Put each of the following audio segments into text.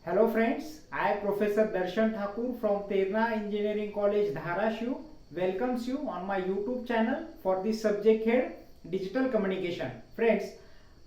Hello friends, I Professor Darshan Thakur from Terna Engineering College Dharashiv welcomes you on my YouTube channel for this subject head Digital Communication. Friends,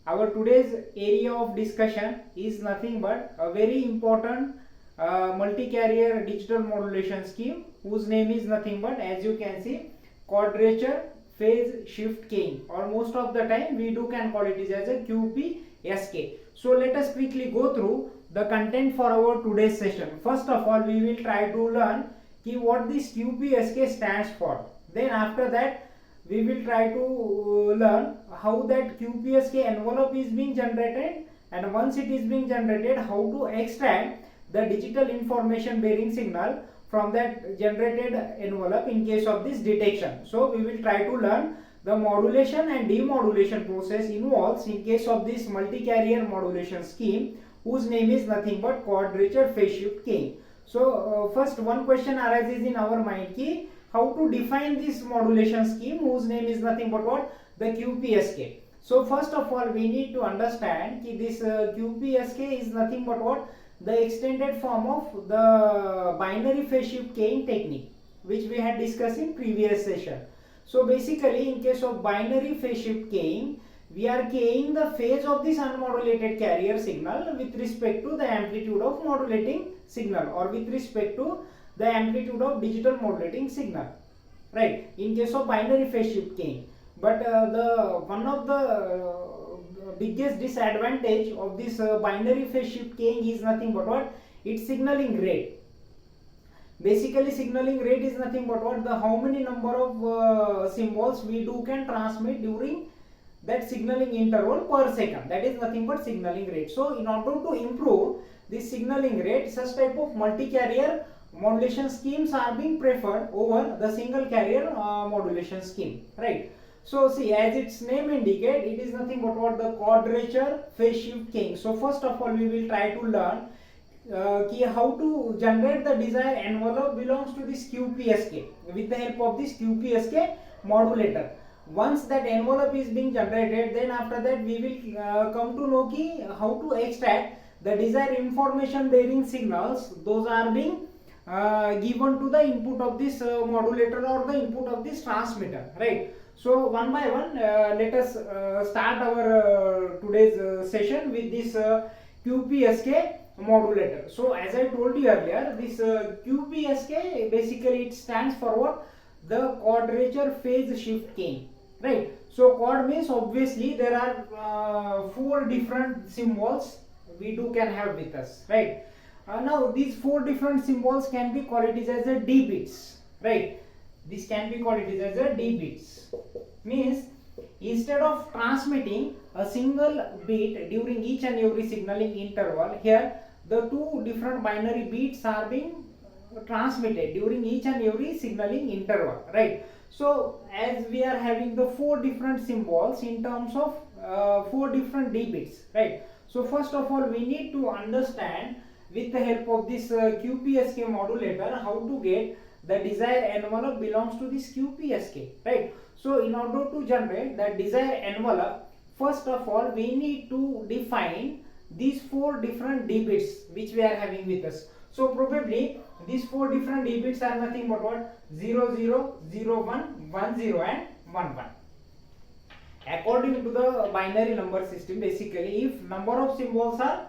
our today's area of discussion is nothing but a very important multi-carrier digital modulation scheme whose name is nothing but, as you can see, Quadrature Phase Shift Keying, or most of the time we can call it as a QPSK. So let us quickly go through the content for our today's session. First of all, we will try to learn what this QPSK stands for. Then after that, we will try to learn how that QPSK envelope is being generated, and once it is being generated, how to extract the digital information bearing signal from that generated envelope in case of this detection. So we will try to learn the modulation and demodulation process involves in case of this multi-carrier modulation scheme whose name is nothing but Quadrature Phase Shift Keying. So first one question arises in our mind ki how to define this modulation scheme whose name is nothing but what? The QPSK. So first of all, we need to understand ki this QPSK is nothing but what? The extended form of the binary phase shift keying technique which we had discussed in previous session. So basically, in case of binary phase shift keying, we are keying the phase of this unmodulated carrier signal with respect to the amplitude of modulating signal, or with respect to the amplitude of digital modulating signal, right, in case of binary phase shift keying. But the one of the biggest disadvantage of this binary phase shift keying is nothing but what? Its signaling rate. Basically, signaling rate is nothing but what? The how many number of symbols we can transmit during that signaling interval per second. That is nothing but signaling rate. So in order to improve this signaling rate, such type of multi-carrier modulation schemes are being preferred over the single carrier modulation scheme, right? So see, as its name indicate, it is nothing but what? The Quadrature Phase Shift Keying. So first of all, we will try to learn how to generate the desired envelope belongs to this QPSK with the help of this QPSK modulator. Once that envelope is being generated, then after that we will come to know how to extract the desired information bearing signals. Those are being given to the input of this modulator or the input of this transmitter, right? So one by one, let us start our today's session with this QPSK modulator. So as I told you earlier, this QPSK basically it stands for what? The Quadrature Phase Shift Keying, right? So quad means obviously there are four different symbols we can have with us, right? Now these four different symbols can be called it as a D bits, right? This can be called it as a D bits. Means instead of transmitting a single bit during each and every signaling interval, here the two different binary bits are being transmitted during each and every signaling interval, right? So as we are having the four different symbols in terms of four different D bits, right? So first of all, we need to understand with the help of this QPSK modulator how to get the desired envelope belongs to this QPSK, right? So in order to generate the desired envelope, first of all we need to define these four different D bits which we are having with us. So probably these four different D bits are nothing but what? 0, 0, 0, 1, 1, 0 and 1, 1. According to the binary number system, basically if number of symbols are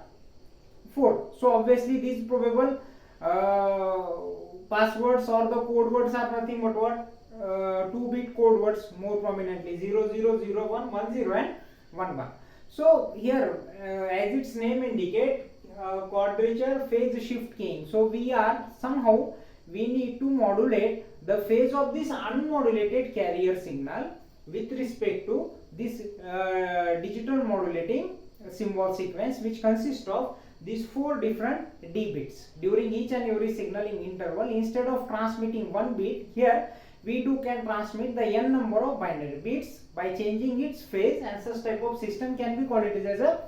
4, so obviously these probable passwords or the code words are nothing but what? 2-bit code words more prominently, 0, 0, 0, 1, 1, 0 and 1, 1. So here as its name indicate, Quadrature Phase Shift Keying. So we need to modulate the phase of this unmodulated carrier signal with respect to this digital modulating symbol sequence, which consists of these four different D bits during each and every signaling interval. Instead of transmitting one bit, here we can transmit the n number of binary bits by changing its phase, and such type of system can be called as a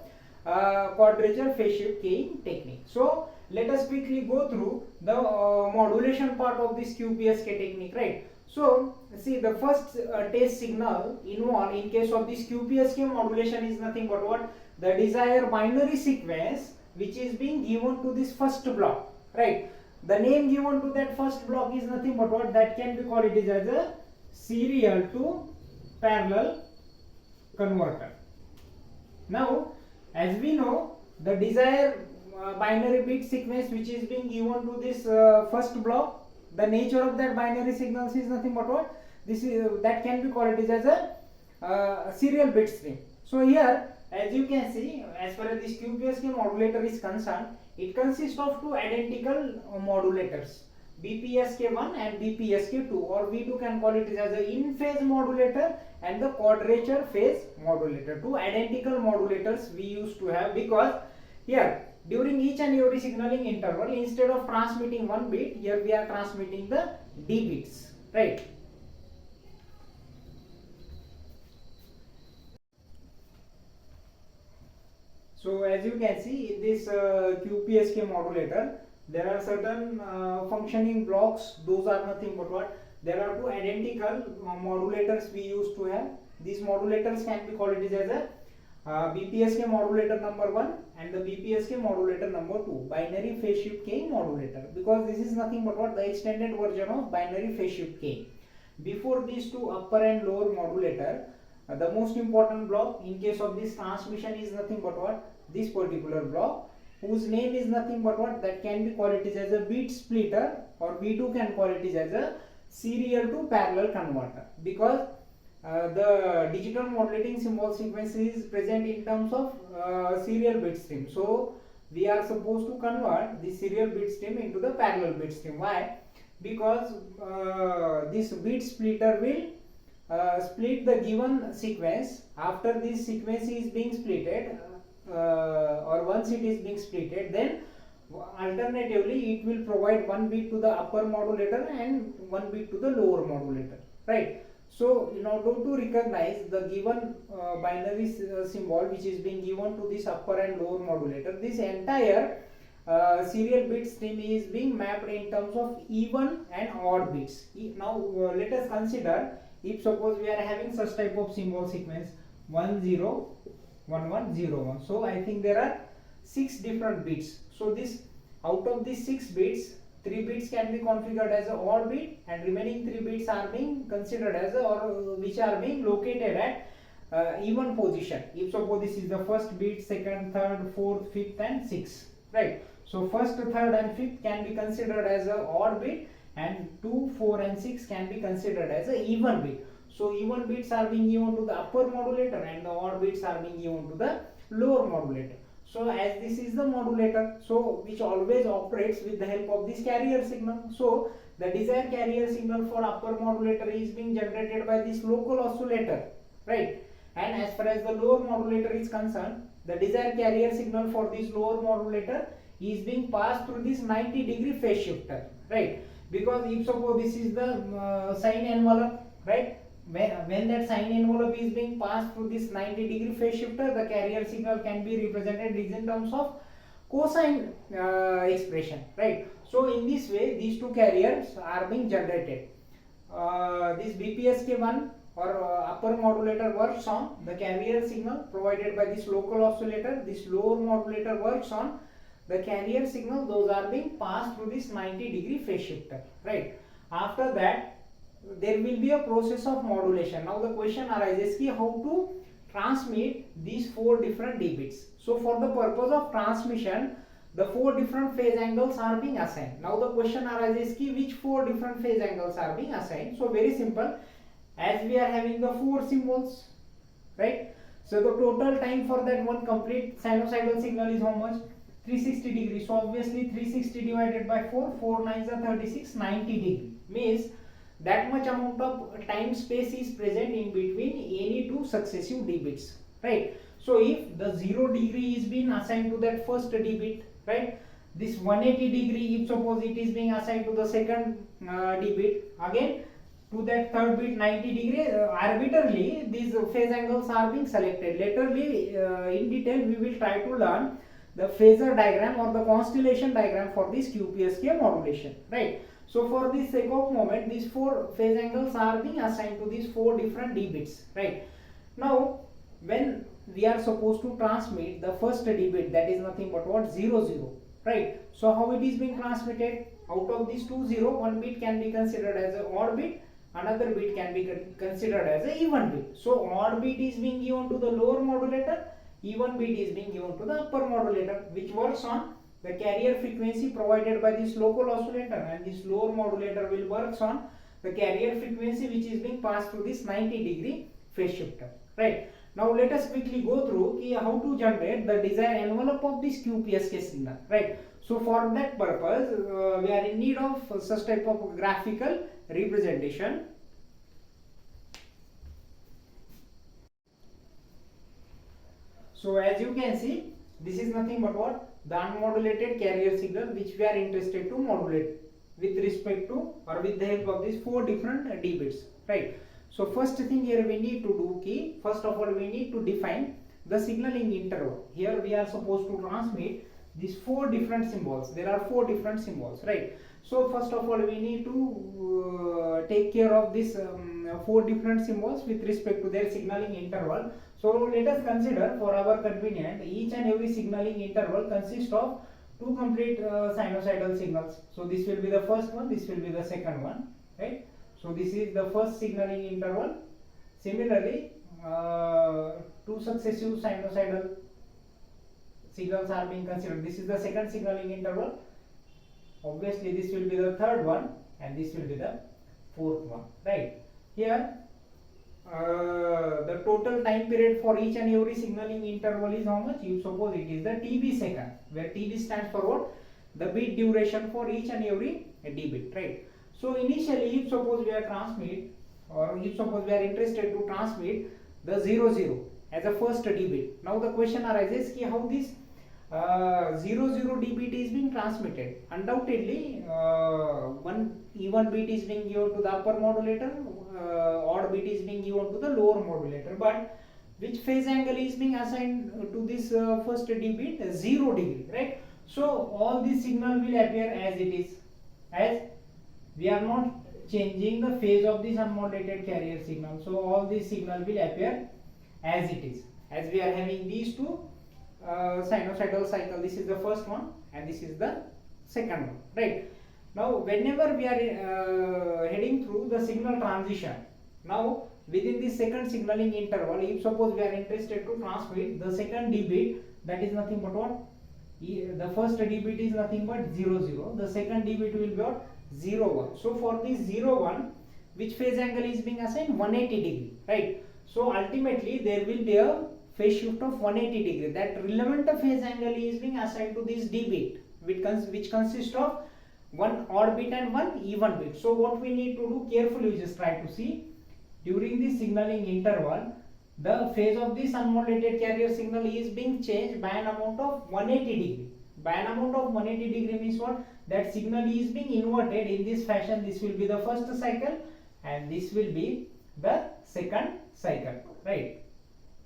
Quadrature Phase Shift Keying technique. So let us quickly go through the modulation part of this QPSK technique, right? So see, the first test signal involved in case of this QPSK modulation is nothing but what? The desired binary sequence which is being given to this first block, right? The name given to that first block is nothing but what? That can be called it is as a serial to parallel converter. Now, as we know, the desired binary bit sequence which is being given to this first block, the nature of that binary signals is nothing but what? This is that can be called it is as a serial bit stream. So here, as you can see, as far as this QPSK modulator is concerned, it consists of two identical modulators, BPSK1 and BPSK2, or we too can call it as an in-phase modulator and the quadrature phase modulator. Two identical modulators we used to have, because here during each and every signaling interval, instead of transmitting one bit, here we are transmitting the D bits, right? So as you can see in this QPSK modulator, there are certain functioning blocks. Those are nothing but what? There are two identical modulators we used to have. These modulators can be called it as a BPSK modulator number 1 and the BPSK modulator number 2, binary phase shift keying modulator, because this is nothing but what? The extended version of binary phase shift keying. Before these two upper and lower modulator, the most important block in case of this transmission is nothing but what? This particular block, whose name is nothing but what? That can be called it as a bit splitter, or we too can call it as a serial to parallel converter, because the digital modulating symbol sequence is present in terms of serial bit stream. So we are supposed to convert the serial bit stream into the parallel bit stream. Why? Because this bit splitter will split the given sequence. After this sequence is being splitted, or once it is being splitted, then alternatively it will provide one bit to the upper modulator and one bit to the lower modulator, right? So in order to recognize the given binary symbol which is being given to this upper and lower modulator, this entire serial bit stream is being mapped in terms of even and odd bits. Now let us consider, if suppose we are having such type of symbol sequence 1 0 1 1 0 1, so I think there are 6 different bits. So this, out of these 6 bits, 3 bits can be configured as an odd bit, and remaining 3 bits are being considered as a, or which are being located at even position. If suppose this is the first bit, second, third, fourth, fifth and sixth, right? So first, third and fifth can be considered as an odd bit, and 2, 4 and 6 can be considered as an even bit. So even bits are being given to the upper modulator and the odd bits are being given to the lower modulator. So as this is the modulator, so which always operates with the help of this carrier signal. So the desired carrier signal for upper modulator is being generated by this local oscillator, right? And as far as the lower modulator is concerned, the desired carrier signal for this lower modulator is being passed through this 90-degree phase shifter, right? Because if suppose this is the sine envelope, right? When that sine envelope is being passed through this 90-degree phase shifter, the carrier signal can be represented in terms of cosine expression, right? So in this way, these two carriers are being generated. This BPSK1 or upper modulator works on the carrier signal provided by this local oscillator. This lower modulator works on the carrier signal. Those are being passed through this 90-degree phase shifter, right? After that, there will be a process of modulation. Now the question arises ki how to transmit these 4 different D bits. So for the purpose of transmission, the 4 different phase angles are being assigned. Now the question arises ki which 4 different phase angles are being assigned. So very simple, as we are having the 4 symbols, right? So the total time for that one complete sinusoidal signal is how much? 360 degrees. So obviously 360 divided by 4, 4 9s are 36, 90 degree. Means that much amount of time space is present in between any two successive D bits, right? So if the 0 degree is being assigned to that first D bit, right? This 180 degree, if suppose it is being assigned to the second D bit, again to that third bit 90 degree, arbitrarily these phase angles are being selected. Laterly in detail we will try to learn the phasor diagram or the constellation diagram for this QPSK modulation, right? So for the sake of moment, these 4 phase angles are being assigned to these 4 different D bits, right? Now when we are supposed to transmit the first D bit, that is nothing but what, 0 0, right? So how it is being transmitted? Out of these two 0, one bit can be considered as an odd bit, another bit can be considered as an even bit. So odd bit is being given to the lower modulator, even bit is being given to the upper modulator, which works on the carrier frequency provided by this local oscillator, and this lower modulator will works on the carrier frequency which is being passed through this 90-degree phase shifter, right? Now let us quickly go through how to generate the desired envelope of this QPSK signal, right? So for that purpose, we are in need of such type of graphical representation. So as you can see, this is nothing but what, the unmodulated carrier signal which we are interested to modulate with respect to or with the help of these 4 different D bits, right? So first thing here we need to do first of all we need to define the signaling interval. Here we are supposed to transmit these 4 different symbols. There are 4 different symbols, right? So first of all we need to take care of this 4 different symbols with respect to their signaling interval. So let us consider for our convenience, each and every signaling interval consists of 2 complete sinusoidal signals. So this will be the first one, this will be the second one, right? So this is the first signaling interval. Similarly, 2 successive sinusoidal signals are being considered. This is the second signaling interval. Obviously this will be the third one, and this will be the fourth one, right? Here the total time period for each and every signaling interval is how much? You suppose it is the TB second, where TB stands for what? The bit duration for each and every D bit, right? So initially, if suppose we are interested to transmit the 0 0 as a first D bit. Now the question arises how this 0 0 D bit is being transmitted. Undoubtedly, one even bit is being given to the upper modulator, odd bit is being given to the lower modulator. But which phase angle is being assigned to this first D bit? 0 degree, right? So all this signal will appear as it is, as we are not changing the phase of this unmodulated carrier signal. So all this signal will appear as it is, as we are having these two sinusoidal cycle. This is the first one and this is the second one, right? Now whenever we are heading through the signal transition, now within this second signaling interval, if suppose we are interested to transmit the second D bit, that is nothing but what? The first D bit is nothing but 0 0. The second D bit will be what? 0 1. So for this 0 1, which phase angle is being assigned? 180 degree, right? So ultimately there will be a phase shift of 180 degree. That relevant phase angle is being assigned to this D bit, which consists of one odd bit and one even bit. So what we need to do, carefully we just try to see, during this signaling interval, the phase of this unmodulated carrier signal is being changed by an amount of 180 degree. By an amount of 180 degree means what? That signal is being inverted in this fashion. This will be the first cycle and this will be the second cycle, right?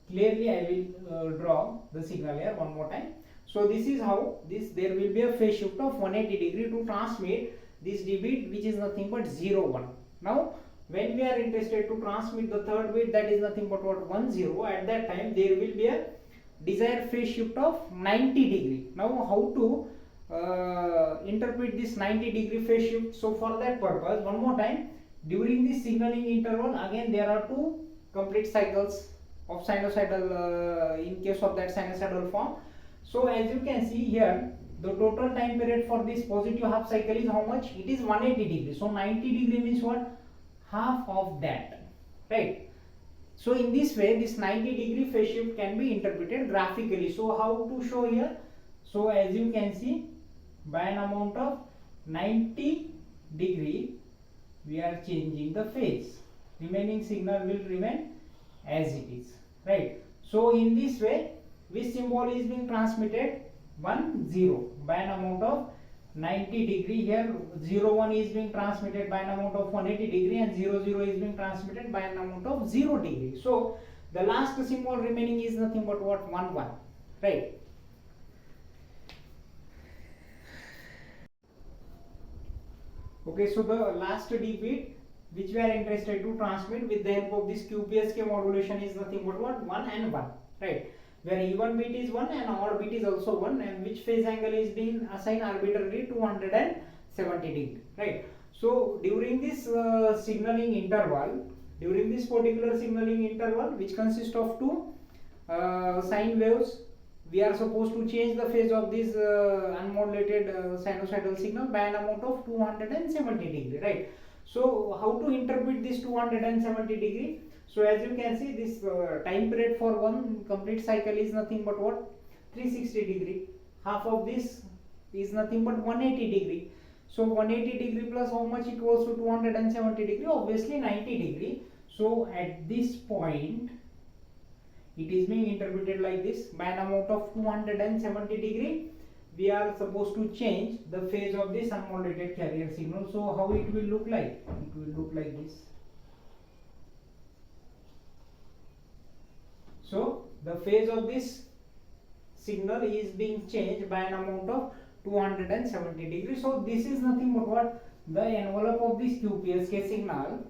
Clearly I will draw the signal here one more time. So this is how there will be a phase shift of 180 degree to transmit this D bit, which is nothing but 0 1. Now when we are interested to transmit the third bit, that is nothing but what? 1 0. At that time there will be a desired phase shift of 90 degree. Now how to interpret this 90 degree phase shift? So for that purpose, one more time, during this signaling interval, again there are 2 complete cycles of sinusoidal in case of that sinusoidal form. So as you can see here, the total time period for this positive half cycle is how much? It is 180 degree. So 90 degree means what? Half of that, right? So in this way, this 90 degree phase shift can be interpreted graphically. So how to show here? So as you can see, by an amount of 90 degree, we are changing the phase. Remaining signal will remain as it is, right? So in this way, which symbol is being transmitted? 1 0 by an amount of 90 degree. Here 0 1 is being transmitted by an amount of 180 degree and 0 0 is being transmitted by an amount of 0 degree. So the last symbol remaining is nothing but what? 1 1, right? Okay, so the last D bit which we are interested to transmit with the help of this QPSK modulation is nothing but what? 1 and 1, right? Where even bit is 1 and odd bit is also 1, and which phase angle is being assigned arbitrarily 270 degree, right? So during this signaling interval, during this particular signaling interval, which consists of two sine waves, we are supposed to change the phase of this unmodulated sinusoidal signal by an amount of 270 degree, right? So how to interpret this 270 degree? So as you can see, this time period for one complete cycle is nothing but what? 360 degree. Half of this is nothing but 180 degree. So 180 degree plus how much equals to 270 degree? Obviously 90 degree. So at this point, it is being interpreted like this: by an amount of 270 degree, we are supposed to change the phase of this unmodulated carrier signal. So how it will look like? It will look like this. So the phase of this signal is being changed by an amount of 270 degrees. So this is nothing but what? The envelope of this QPSK signal,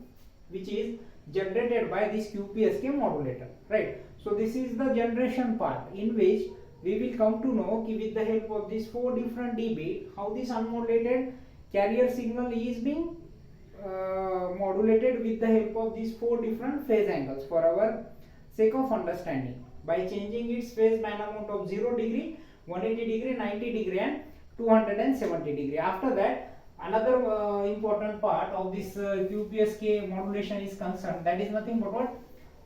which is generated by this QPSK modulator, right? So this is the generation part, in which we will come to know with the help of these 4 different dB how this unmodulated carrier signal is being modulated with the help of these 4 different phase angles for our sake of understanding, by changing its phase by an amount of 0 degree, 180 degree, 90 degree and 270 degree. After that, another important part of this QPSK modulation is concerned, that is nothing but what?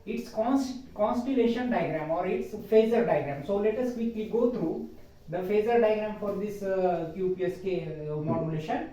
Its constellation diagram or its phasor diagram. So let us quickly go through the phasor diagram for this QPSK modulation.